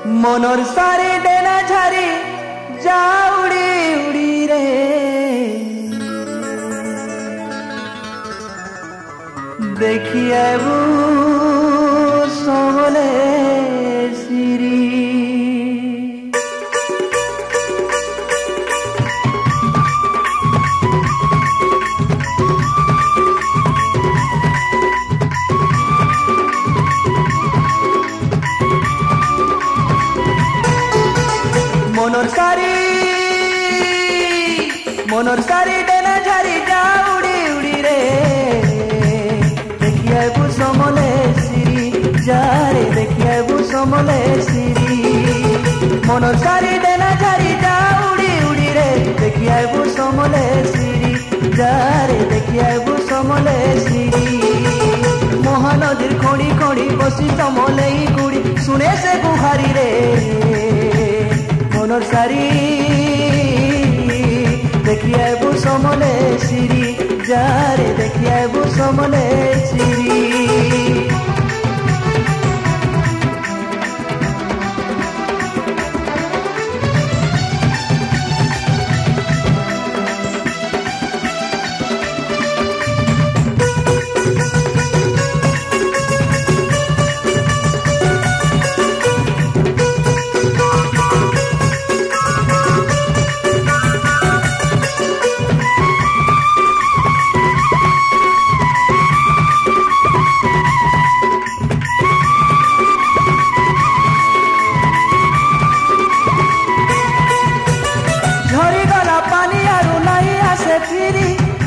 मनर सारी डेना झारी जा उड़ी उड़ी रे देखिए वो सोले सिरी मनोर सारी डेना झारी जा उड़ी उड़ी रे देखिए वो समले सिरी जा रे देखिए वो समले सिरी मनोर सारी डेना झारी जा उड़ी उड़ी रे देखिए वो समले सिरी जा रे देखिए वो समले सिरी महानदीर खड़ी खड़ी बसी समले गुड़ी सुने से गुहारी रे मनोर सारी देखिए वो समले सिरी जा रे देखिए वो समले सिरी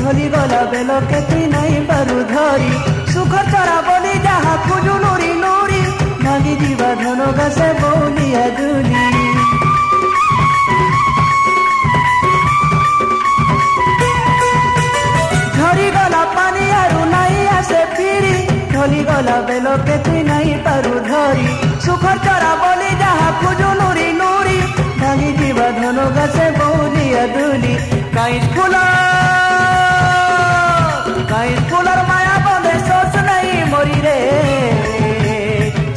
ढली गला बेल केती नहीं बारू धरी सुखर चरा बोली जहा खुजु नूरी नूरी मागी जीवा धन गासे बोलिया दुली झरी गला पानी आरु नहीं आसे फिरी ढली गला बेल केती नहीं बारू धरी सुखर चरा बोली जहा खुजु नूरी नूरी मागी जीवा धन गासे बोलिया दुली काई फुला फुलर माया बंदे सोच नहीं मरी रे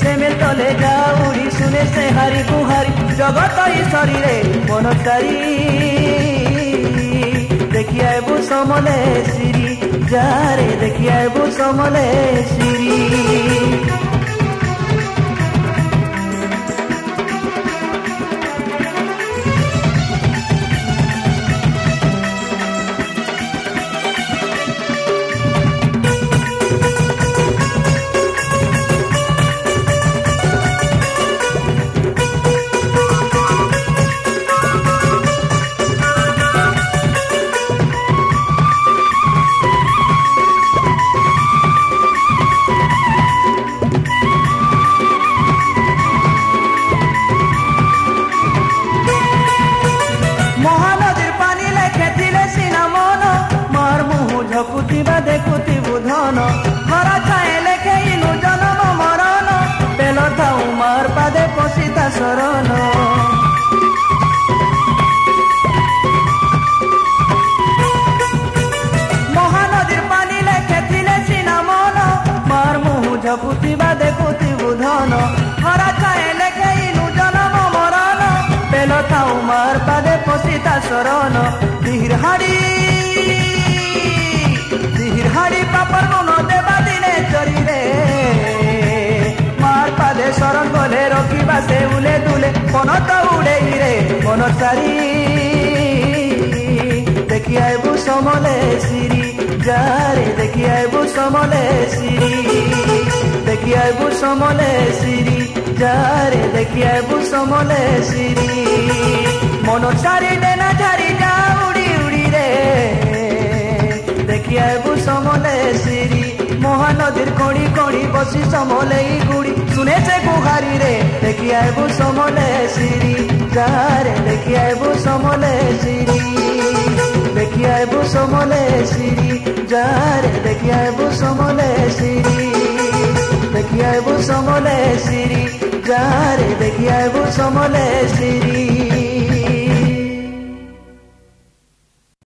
सेमेल तले जा उड़ी सुने से हारी गुहारी जगत सरी रे मन सारी देखिए वो समले सिरी जा रे देखिए वो समले सिरी झकुतिबा देखुतिबु धन हरा छाए लेखे इनु जन्म मरण बेल थाउ मार पादे पसिता शरण महानदीर पानी लेखे थिले सिना मन मार मुहु झकुतिबा देखुतिबु धन हरा छाए लेखे इनु जन्म मरण बेल थाउ मार पादे पसिता शरण हिरहाड़ी पापर नुन देवा दिने चरी रे मार पादे शरण गले रखिबा से उले दुले मन तो उड़े रे मन सारी देखिए वो समले सिरी जा रे देखिए वो समले सिरी देखिए वो समले सिरी जा रे देखिए वो समले सिरी मन सारी डेना झारी जा उड़ी उड़ी रे देखिए वो समले सिरी महानदीर कड़ी कड़ी बसी समले गुड़ी सुने से गुहारी रे देखिए वो समले सिरी जा रे देखिए वो समले सिरी देखिए वो समले सिरी जा रे देखिए वो समले सिरी देखिए वो समले सिरी जा रे देखिए वो समले सिरी।